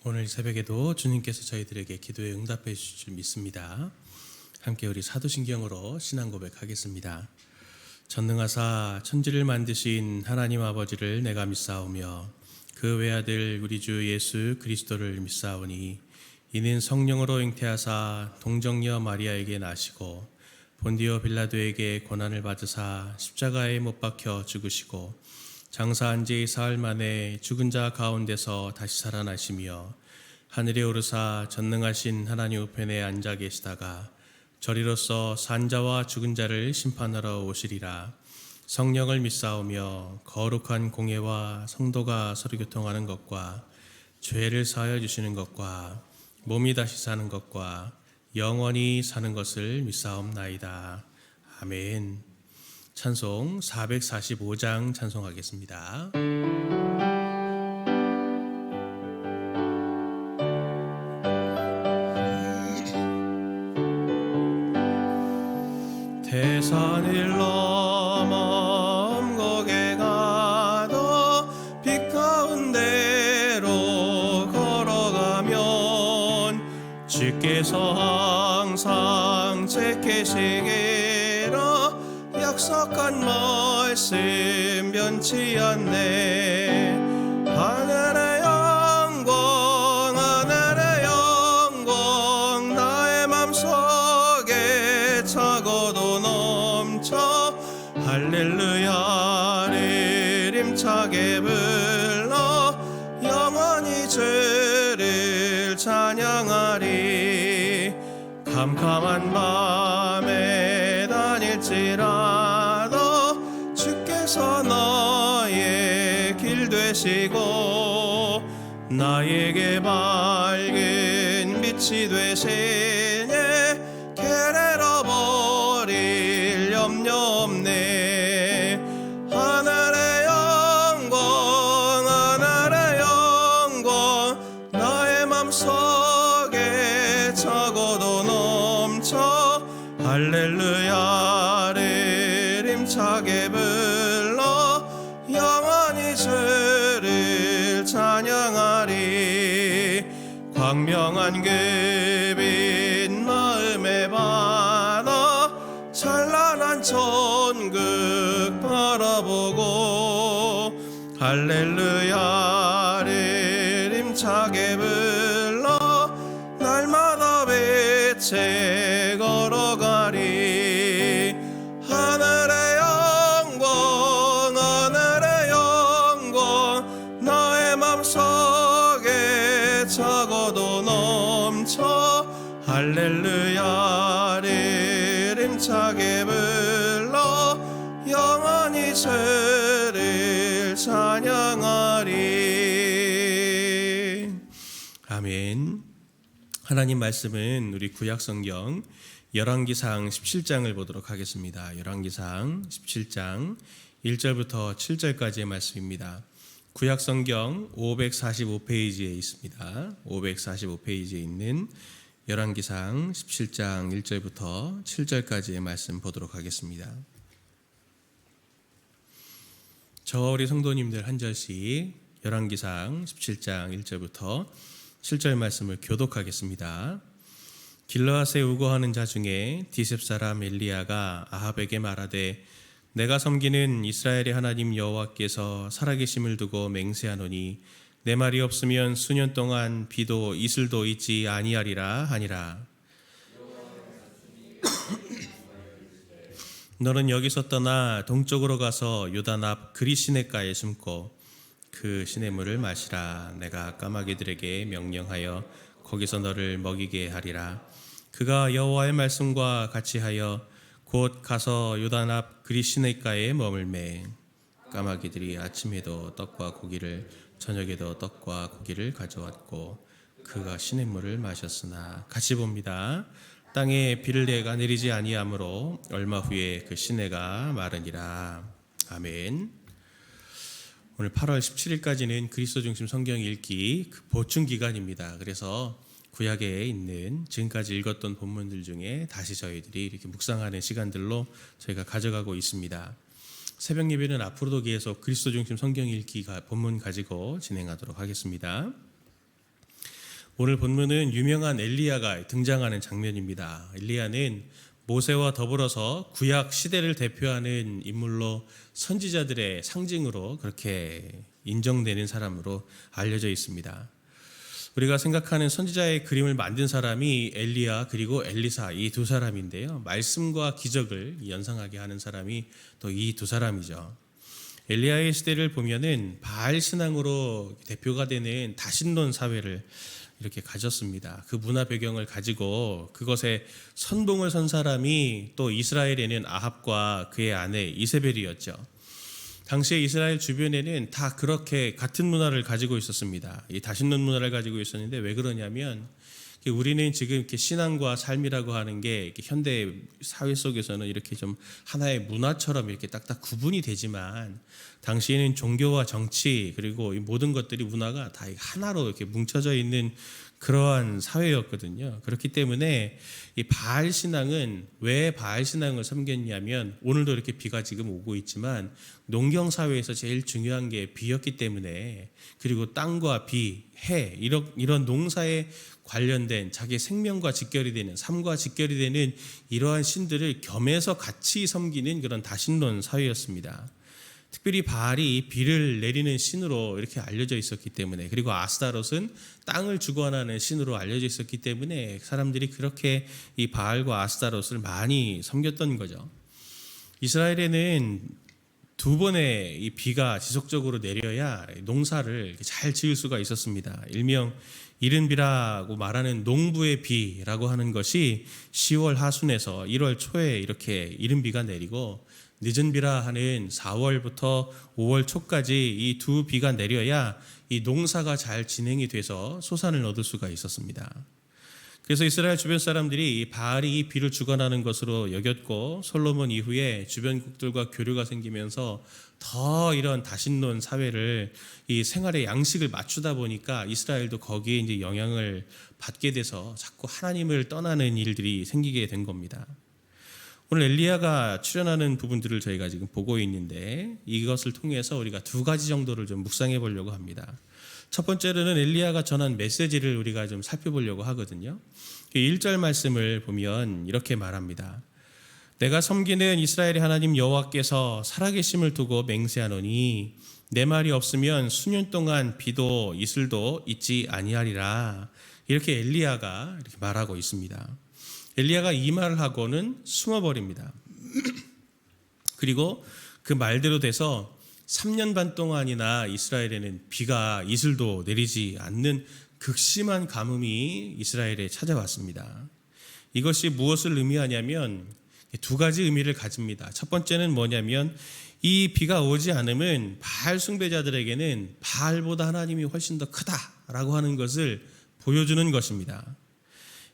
오늘 새벽에도 주님께서 저희들에게 기도에 응답해 주실 줄 믿습니다. 함께 우리 사도신경으로 신앙 고백하겠습니다. 전능하사 천지를 만드신 하나님 아버지를 내가 믿사오며 그 외아들 우리 주 예수 그리스도를 믿사오니 이는 성령으로 잉태하사 동정녀 마리아에게 나시고 본디오 빌라도에게 고난을 받으사 십자가에 못 박혀 죽으시고 장사한 지 사흘 만에 죽은 자 가운데서 다시 살아나시며 하늘에 오르사 전능하신 하나님 우편에 앉아 계시다가 저리로서 산 자와 죽은 자를 심판하러 오시리라. 성령을 믿사오며 거룩한 공예와 성도가 서로 교통하는 것과 죄를 사하여 주시는 것과 몸이 다시 사는 것과 영원히 사는 것을 믿사옵나이다. 아멘. 찬송 445장 찬송하겠습니다. 대산을 넘어 엄곡에 가도 빛 가운데로 걸어가면 주께서 항상 제 계시기로 약속한 말씀 변치 않네. 하늘의 영광 하늘의 영광 나의 맘속에 차고도 넘쳐 할렐루야를 힘차게 불러 영원히 주를 찬양하리. 캄캄한 밤에 다닐지라도 주께서 너의 길 되시고 나에게 밝은 빛이 되시니 게으러 버릴 염려 없네. 하늘의 영광 하늘의 영광 나의 맘속에 차고도 넘쳐 할렐루야를 힘차게 불러 영원히 주를 찬양하리. 광명한 그 빛 마음에 받아 찬란한 천국 바라보고 할렐루야를 힘차게 불러 날마다 빛에 걸어가리. 하늘의 영광 하늘의 영광 나의 맘속에 차고도 넘쳐 할렐루야를 힘차게 불러 영원히 주를 찬양하리. 아멘. 하나님 말씀은 우리 구약성경 열왕기상 17장을 보도록 하겠습니다. 열왕기상 17장 1절부터 7절까지의 말씀입니다. 구약성경 545페이지에 있습니다. 545페이지에 있는 열왕기상 17장 1절부터 7절까지의 말씀 보도록 하겠습니다. 저와 우리 성도님들 한 절씩 열왕기상 17장 1절부터 7절 말씀을 교독하겠습니다. 길르앗에 우거하는 자 중에 디셉 사람 엘리야가 아합에게 말하되 내가 섬기는 이스라엘의 하나님 여호와께서 살아계심을 두고 맹세하노니 내 말이 없으면 수년 동안 비도 이슬도 있지 아니하리라 하니라. 너는 여기서 떠나 동쪽으로 가서 요단 앞 그리 시냇가에 숨고 그 시냇물을 마시라. 내가 까마귀들에게 명령하여 거기서 너를 먹이게 하리라. 그가 여호와의 말씀과 같이 하여 곧 가서 요단 앞 그리 시냇가에 머물매 까마귀들이 아침에도 떡과 고기를 저녁에도 떡과 고기를 가져왔고 그가 시냇물을 마셨으나 같이 봅니다. 땅에 비를 내가 내리지 아니하므로 얼마 후에 그 시내가 마르니라. 아멘. 오늘 8월 17일까지는 그리스도 중심 성경 읽기 보충 기간입니다. 그래서 구약에 있는 지금까지 읽었던 본문들 중에 다시 저희들이 이렇게 묵상하는 시간들로 저희가 가져가고 있습니다. 새벽 예배는 앞으로도 계속 그리스도 중심 성경 읽기 본문 가지고 진행하도록 하겠습니다. 오늘 본문은 유명한 엘리야가 등장하는 장면입니다. 엘리야는 모세와 더불어서 구약 시대를 대표하는 인물로 선지자들의 상징으로 그렇게 인정되는 사람으로 알려져 있습니다. 우리가 생각하는 선지자의 그림을 만든 사람이 엘리야 그리고 엘리사 이 두 사람인데요. 말씀과 기적을 연상하게 하는 사람이 또 이 두 사람이죠. 엘리야의 시대를 보면은 바알 신앙으로 대표가 되는 다신론 사회를 이렇게 가졌습니다. 그 문화 배경을 가지고 그것에 선봉을 선 사람이 또 이스라엘에는 아합과 그의 아내 이세벨이었죠. 당시에 이스라엘 주변에는 다 그렇게 같은 문화를 가지고 있었습니다. 이 다신론 문화를 가지고 있었는데 왜 그러냐면 우리는 지금 이렇게 신앙과 삶이라고 하는 게 이렇게 현대 사회 속에서는 이렇게 좀 하나의 문화처럼 이렇게 딱딱 구분이 되지만 당시에는 종교와 정치 그리고 이 모든 것들이 문화가 다 하나로 이렇게 뭉쳐져 있는 그러한 사회였거든요. 그렇기 때문에 이 바알 신앙은 왜 바알 신앙을 섬겼냐면 오늘도 이렇게 비가 지금 오고 있지만 농경 사회에서 제일 중요한 게 비였기 때문에 그리고 땅과 비, 해 이런 농사에 관련된 자기 생명과 직결이 되는 삶과 직결이 되는 이러한 신들을 겸해서 같이 섬기는 그런 다신론 사회였습니다. 특별히 바알이 비를 내리는 신으로 이렇게 알려져 있었기 때문에 그리고 아스타롯은 땅을 주관하는 신으로 알려져 있었기 때문에 사람들이 그렇게 이 바알과 아스타롯을 많이 섬겼던 거죠. 이스라엘에는 두 번의 이 비가 지속적으로 내려야 농사를 잘 지을 수가 있었습니다. 일명 이른 비라고 말하는 농부의 비라고 하는 것이 10월 하순에서 1월 초에 이렇게 이른 비가 내리고 늦은 비라 하는 4월부터 5월 초까지 이 두 비가 내려야 이 농사가 잘 진행이 돼서 소산을 얻을 수가 있었습니다. 그래서 이스라엘 주변 사람들이 이 바알이 이 비를 주관하는 것으로 여겼고 솔로몬 이후에 주변국들과 교류가 생기면서 더 이런 다신론 사회를 이 생활의 양식을 맞추다 보니까 이스라엘도 거기에 이제 영향을 받게 돼서 자꾸 하나님을 떠나는 일들이 생기게 된 겁니다. 오늘 엘리야가 출연하는 부분들을 저희가 지금 보고 있는데 이것을 통해서 우리가 두 가지 정도를 좀 묵상해 보려고 합니다. 첫 번째로는 엘리야가 전한 메시지를 우리가 좀 살펴보려고 하거든요. 1절 말씀을 보면 이렇게 말합니다. 내가 섬기는 이스라엘의 하나님 여호와께서 살아계심을 두고 맹세하노니 내 말이 없으면 수년 동안 비도 이슬도 있지 아니하리라. 이렇게 엘리야가 이렇게 말하고 있습니다. 엘리야가 이 말을 하고는 숨어버립니다. 그리고 그 말대로 돼서 3년 반 동안이나 이스라엘에는 비가 이슬도 내리지 않는 극심한 가뭄이 이스라엘에 찾아왔습니다. 이것이 무엇을 의미하냐면 두 가지 의미를 가집니다. 첫 번째는 뭐냐면 이 비가 오지 않으면 바알 숭배자들에게는 바알보다 하나님이 훨씬 더 크다라고 하는 것을 보여주는 것입니다.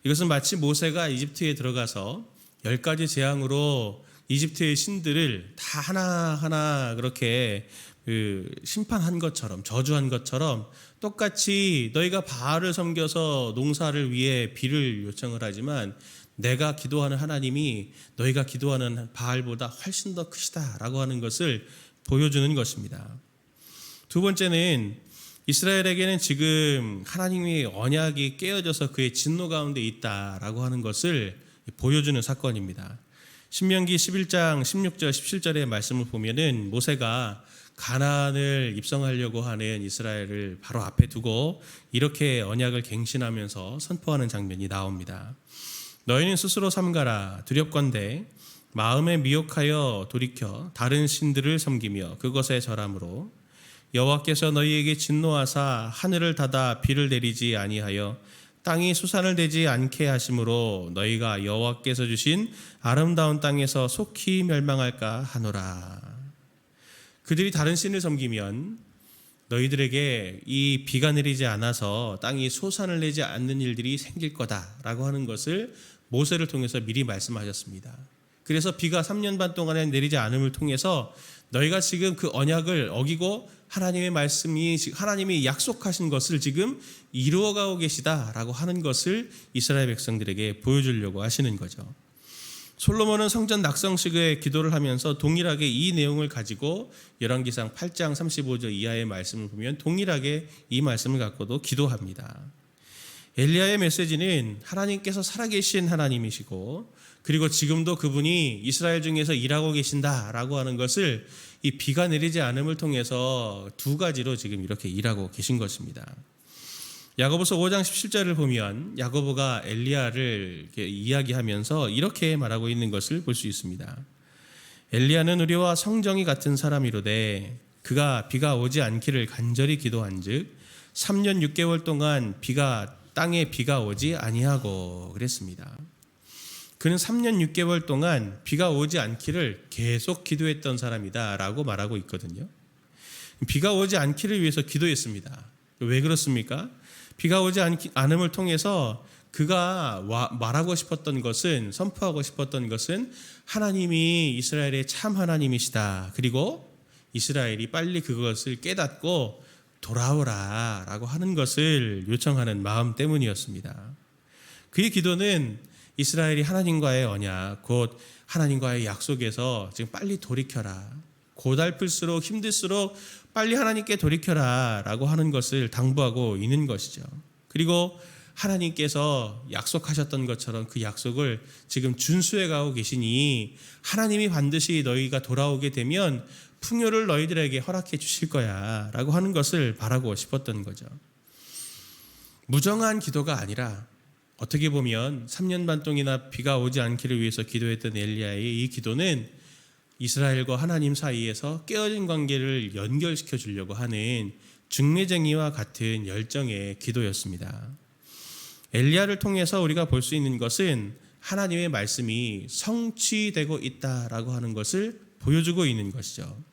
이것은 마치 모세가 이집트에 들어가서 10가지 재앙으로 이집트의 신들을 다 하나하나 그렇게 심판한 것처럼 저주한 것처럼 똑같이 너희가 바알을 섬겨서 농사를 위해 비를 요청을 하지만 내가 기도하는 하나님이 너희가 기도하는 바알보다 훨씬 더 크시다라고 하는 것을 보여주는 것입니다. 두 번째는 이스라엘에게는 지금 하나님의 언약이 깨어져서 그의 진노 가운데 있다라고 하는 것을 보여주는 사건입니다. 신명기 11장 16절 17절의 말씀을 보면은 모세가 가나안을 입성하려고 하는 이스라엘을 바로 앞에 두고 이렇게 언약을 갱신하면서 선포하는 장면이 나옵니다. 너희는 스스로 삼가라 두렵건대 마음에 미혹하여 돌이켜 다른 신들을 섬기며 그것에 절함으로 여호와께서 너희에게 진노하사 하늘을 닫아 비를 내리지 아니하여 땅이 수산을 되지 않게 하심으로 너희가 여호와께서 주신 아름다운 땅에서 속히 멸망할까 하노라. 그들이 다른 신을 섬기면 너희들에게 이 비가 내리지 않아서 땅이 소산을 내지 않는 일들이 생길 거다라고 하는 것을 모세를 통해서 미리 말씀하셨습니다. 그래서 비가 3년 반 동안에 내리지 않음을 통해서 너희가 지금 그 언약을 어기고 하나님의 말씀이 하나님이 약속하신 것을 지금 이루어가고 계시다라고 하는 것을 이스라엘 백성들에게 보여주려고 하시는 거죠. 솔로몬은 성전 낙성식의 기도를 하면서 동일하게 이 내용을 가지고 열왕기상 8장 35절 이하의 말씀을 보면 동일하게 이 말씀을 갖고도 기도합니다. 엘리야의 메시지는 하나님께서 살아계신 하나님이시고 그리고 지금도 그분이 이스라엘 중에서 일하고 계신다라고 하는 것을 이 비가 내리지 않음을 통해서 두 가지로 지금 이렇게 일하고 계신 것입니다. 야고보서 5장 17절을 보면 야고보가 엘리야를 이렇게 이야기하면서 이렇게 말하고 있는 것을 볼 수 있습니다. 엘리야는 우리와 성정이 같은 사람이로되 그가 비가 오지 않기를 간절히 기도한즉 3년 6개월 동안 땅에 비가 오지 아니하고 그랬습니다. 그는 3년 6개월 동안 비가 오지 않기를 계속 기도했던 사람이다라고 말하고 있거든요. 비가 오지 않기를 위해서 기도했습니다. 왜 그렇습니까? 비가 오지 않음을 통해서 그가 말하고 싶었던 것은, 선포하고 싶었던 것은 하나님이 이스라엘의 참 하나님이시다. 그리고 이스라엘이 빨리 그것을 깨닫고 돌아오라 라고 하는 것을 요청하는 마음 때문이었습니다. 그의 기도는 이스라엘이 하나님과의 언약, 곧 하나님과의 약속에서 지금 빨리 돌이켜라. 고달플수록 힘들수록 빨리 하나님께 돌이켜라 라고 하는 것을 당부하고 있는 것이죠. 그리고 하나님께서 약속하셨던 것처럼 그 약속을 지금 준수해 가고 계시니 하나님이 반드시 너희가 돌아오게 되면 풍요를 너희들에게 허락해 주실 거야 라고 하는 것을 바라고 싶었던 거죠. 무정한 기도가 아니라 어떻게 보면 3년 반 동이나 비가 오지 않기를 위해서 기도했던 엘리야의 이 기도는 이스라엘과 하나님 사이에서 깨어진 관계를 연결시켜 주려고 하는 중매쟁이와 같은 열정의 기도였습니다. 엘리야를 통해서 우리가 볼 수 있는 것은 하나님의 말씀이 성취되고 있다라고 하는 것을 보여주고 있는 것이죠.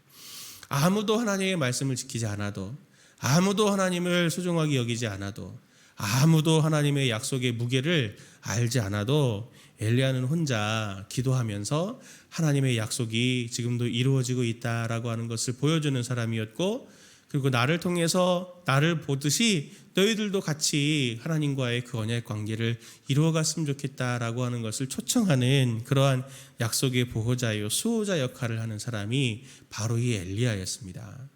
아무도 하나님의 말씀을 지키지 않아도, 아무도 하나님을 소중하게 여기지 않아도, 아무도 하나님의 약속의 무게를 알지 않아도 엘리야는 혼자 기도하면서 하나님의 약속이 지금도 이루어지고 있다라고 하는 것을 보여주는 사람이었고, 그리고 나를 통해서 나를 보듯이 너희들도 같이 하나님과의 그 언약의 관계를 이루어갔으면 좋겠다라고 하는 것을 초청하는 그러한 약속의 보호자요 수호자 역할을 하는 사람이 바로 이 엘리야였습니다.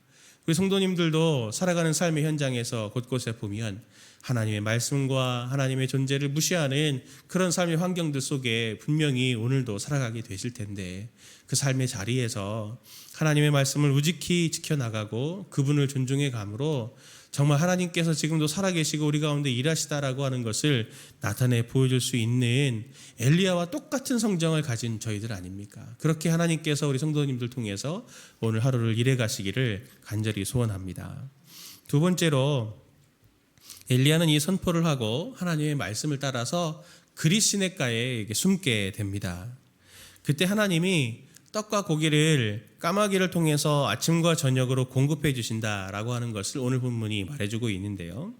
우리 성도님들도 살아가는 삶의 현장에서 곳곳에 보면 하나님의 말씀과 하나님의 존재를 무시하는 그런 삶의 환경들 속에 분명히 오늘도 살아가게 되실 텐데, 그 삶의 자리에서 하나님의 말씀을 우직히 지켜나가고 그분을 존중해 감으로 정말 하나님께서 지금도 살아계시고 우리 가운데 일하시다라고 하는 것을 나타내 보여줄 수 있는 엘리야와 똑같은 성정을 가진 저희들 아닙니까? 그렇게 하나님께서 우리 성도님들 통해서 오늘 하루를 일해 가시기를 간절히 소원합니다. 두 번째로, 엘리야는 이 선포를 하고 하나님의 말씀을 따라서 그릿시냇가에 숨게 됩니다. 그때 하나님이 떡과 고기를 까마귀를 통해서 아침과 저녁으로 공급해 주신다라고 하는 것을 오늘 본문이 말해주고 있는데요.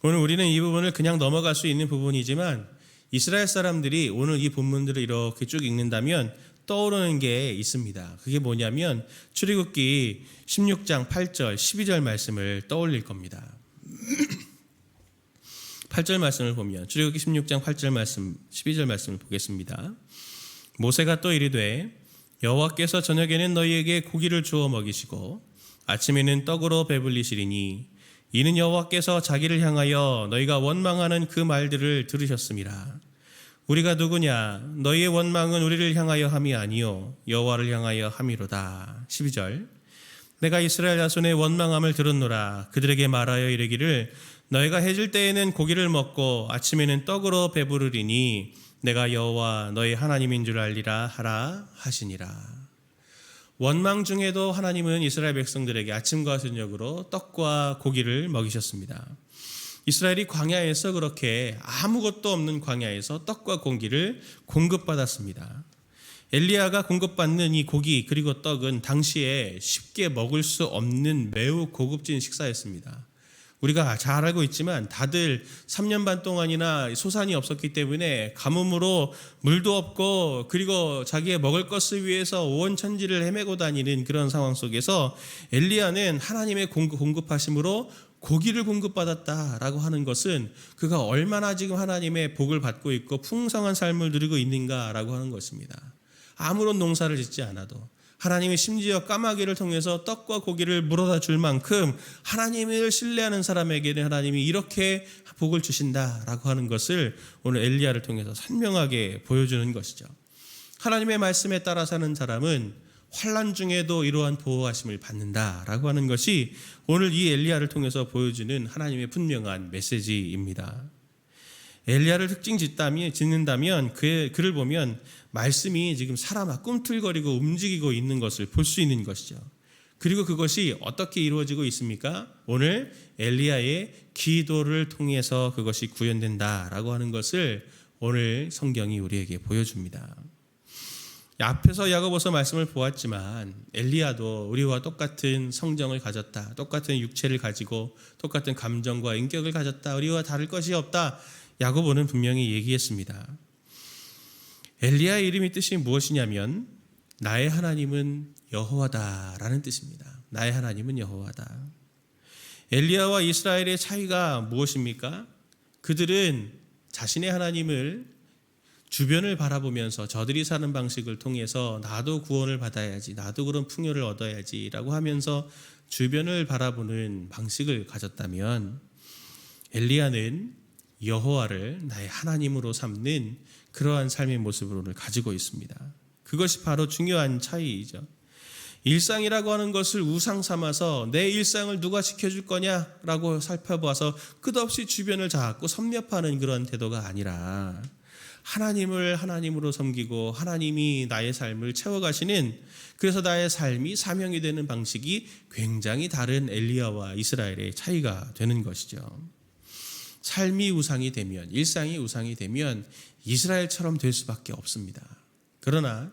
오늘 우리는 이 부분을 그냥 넘어갈 수 있는 부분이지만 이스라엘 사람들이 오늘 이 본문들을 이렇게 쭉 읽는다면 떠오르는 게 있습니다. 그게 뭐냐면 출애굽기 16장 8절 12절 말씀을 떠올릴 겁니다. 8절 말씀을 보면 출애굽기 16장 8절 말씀 12절 말씀을 보겠습니다. 모세가 또 이르되 여호와께서 저녁에는 너희에게 고기를 주어 먹이시고 아침에는 떡으로 배불리시리니 이는 여호와께서 자기를 향하여 너희가 원망하는 그 말들을 들으셨음이라. 우리가 누구냐? 너희의 원망은 우리를 향하여 함이 아니요 여호와를 향하여 함이로다. 12절 내가 이스라엘 자손의 원망함을 들었노라. 그들에게 말하여 이르기를 너희가 해질 때에는 고기를 먹고 아침에는 떡으로 배부르리니 내가 여호와 너희 하나님인 줄 알리라 하라 하시니라. 원망 중에도 하나님은 이스라엘 백성들에게 아침과 저녁으로 떡과 고기를 먹이셨습니다. 이스라엘이 광야에서 그렇게 아무것도 없는 광야에서 떡과 고기를 공급받았습니다. 엘리야가 공급받는 이 고기 그리고 떡은 당시에 쉽게 먹을 수 없는 매우 고급진 식사였습니다. 우리가 잘 알고 있지만 다들 3년 반 동안이나 소산이 없었기 때문에 가뭄으로 물도 없고 그리고 자기의 먹을 것을 위해서 온 천지를 헤매고 다니는 그런 상황 속에서 엘리야는 하나님의 공급하심으로 고기를 공급받았다라고 하는 것은 그가 얼마나 지금 하나님의 복을 받고 있고 풍성한 삶을 누리고 있는가라고 하는 것입니다. 아무런 농사를 짓지 않아도, 하나님이 심지어 까마귀를 통해서 떡과 고기를 물어다 줄 만큼 하나님을 신뢰하는 사람에게는 하나님이 이렇게 복을 주신다라고 하는 것을 오늘 엘리야를 통해서 선명하게 보여주는 것이죠. 하나님의 말씀에 따라 사는 사람은 환난 중에도 이러한 보호하심을 받는다라고 하는 것이 오늘 이 엘리야를 통해서 보여주는 하나님의 분명한 메시지입니다. 엘리야를 특징 짓는다면 그를 보면 말씀이 지금 사람아 꿈틀거리고 움직이고 있는 것을 볼 수 있는 것이죠. 그리고 그것이 어떻게 이루어지고 있습니까? 오늘 엘리야의 기도를 통해서 그것이 구현된다라고 하는 것을 오늘 성경이 우리에게 보여줍니다. 앞에서 야고보서 말씀을 보았지만 엘리야도 우리와 똑같은 성정을 가졌다. 똑같은 육체를 가지고 똑같은 감정과 인격을 가졌다. 우리와 다를 것이 없다. 야고보는 분명히 얘기했습니다. 엘리야의 이름이 뜻이 무엇이냐면 나의 하나님은 여호와다라는 뜻입니다. 나의 하나님은 여호와다. 엘리야와 이스라엘의 차이가 무엇입니까? 그들은 자신의 하나님을 주변을 바라보면서 저들이 사는 방식을 통해서 나도 구원을 받아야지, 나도 그런 풍요를 얻어야지라고 하면서 주변을 바라보는 방식을 가졌다면 엘리야는 여호와를 나의 하나님으로 삼는 그러한 삶의 모습을 가지고 있습니다. 그것이 바로 중요한 차이이죠. 일상이라고 하는 것을 우상 삼아서 내 일상을 누가 지켜줄 거냐라고 살펴봐서 끝없이 주변을 자꾸 섭렵하는 그런 태도가 아니라 하나님을 하나님으로 섬기고 하나님이 나의 삶을 채워가시는, 그래서 나의 삶이 사명이 되는 방식이 굉장히 다른 엘리야와 이스라엘의 차이가 되는 것이죠. 삶이 우상이 되면, 일상이 우상이 되면 이스라엘처럼 될 수밖에 없습니다. 그러나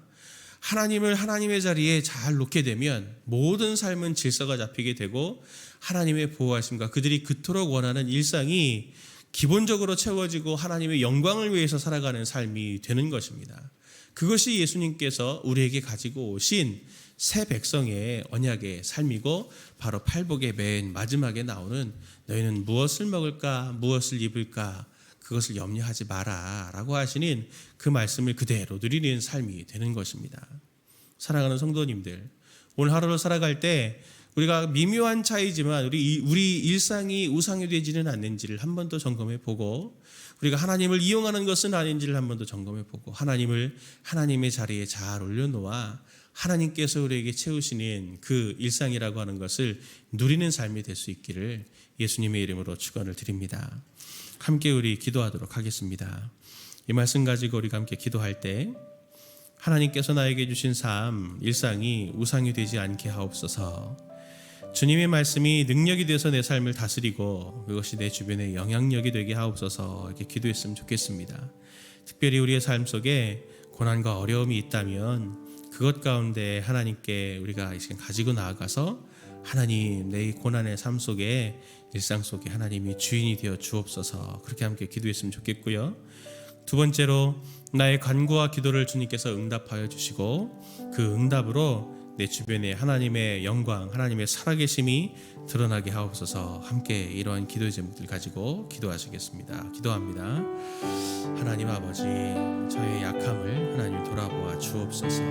하나님을 하나님의 자리에 잘 놓게 되면 모든 삶은 질서가 잡히게 되고 하나님의 보호하심과 그들이 그토록 원하는 일상이 기본적으로 채워지고 하나님의 영광을 위해서 살아가는 삶이 되는 것입니다. 그것이 예수님께서 우리에게 가지고 오신 새 백성의 언약의 삶이고 바로 팔복의 맨 마지막에 나오는 너희는 무엇을 먹을까 무엇을 입을까 그것을 염려하지 마라 라고 하시는 그 말씀을 그대로 누리는 삶이 되는 것입니다. 사랑하는 성도님들, 오늘 하루를 살아갈 때 우리가 미묘한 차이지만 우리 일상이 우상이 되지는 않는지를 한 번 더 점검해 보고, 우리가 하나님을 이용하는 것은 아닌지를 한 번 더 점검해 보고, 하나님을 하나님의 자리에 잘 올려놓아 하나님께서 우리에게 채우시는 그 일상이라고 하는 것을 누리는 삶이 될 수 있기를 예수님의 이름으로 축원을 드립니다. 함께 우리 기도하도록 하겠습니다. 이 말씀 가지고 우리가 함께 기도할 때 하나님께서 나에게 주신 삶, 일상이 우상이 되지 않게 하옵소서. 주님의 말씀이 능력이 되어서 내 삶을 다스리고 그것이 내 주변에 영향력이 되게 하옵소서. 이렇게 기도했으면 좋겠습니다. 특별히 우리의 삶 속에 고난과 어려움이 있다면 그것 가운데 하나님께 우리가 이 시간 가지고 나아가서 하나님, 내 고난의 삶 속에 일상 속에 하나님이 주인이 되어 주옵소서. 그렇게 함께 기도했으면 좋겠고요. 두 번째로 나의 간구와 기도를 주님께서 응답하여 주시고 그 응답으로 내 주변에 하나님의 영광, 하나님의 살아계심이 드러나게 하옵소서. 함께 이러한 기도의 제목들 가지고 기도하시겠습니다. 기도합니다. 하나님 아버지, 저의 약함을 하나님 돌아보아 주옵소서.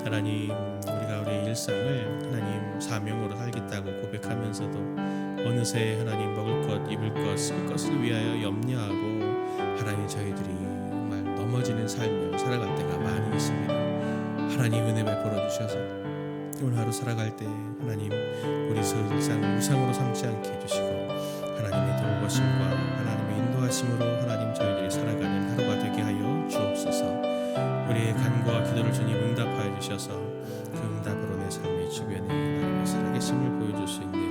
하나님, 우리가 우리의 일상을 하나님 사명으로 살겠다고 고백하면서도 어느새 하나님 먹을 것, 입을 것, 쓸 것을 위하여 염려하고 하나님 저희들이 정말 넘어지는 삶을 살아갈 때가 많이 있습니다. 하나님 은혜 베풀어 주셔서 오늘 하루 살아갈 때 하나님 우리 일상을 우상으로 삼지 않게 해주시고 하나님의 돌보심과 하나님의 인도하심으로 하나님 저희들이 살아가는 하루가 되게 하여 주옵소서. 우리의 간구와 기도를 주님 응답하여 주셔서 그 응답으로 내 삶의 주변에 하나님의 살아계심을 보여줄 수 있는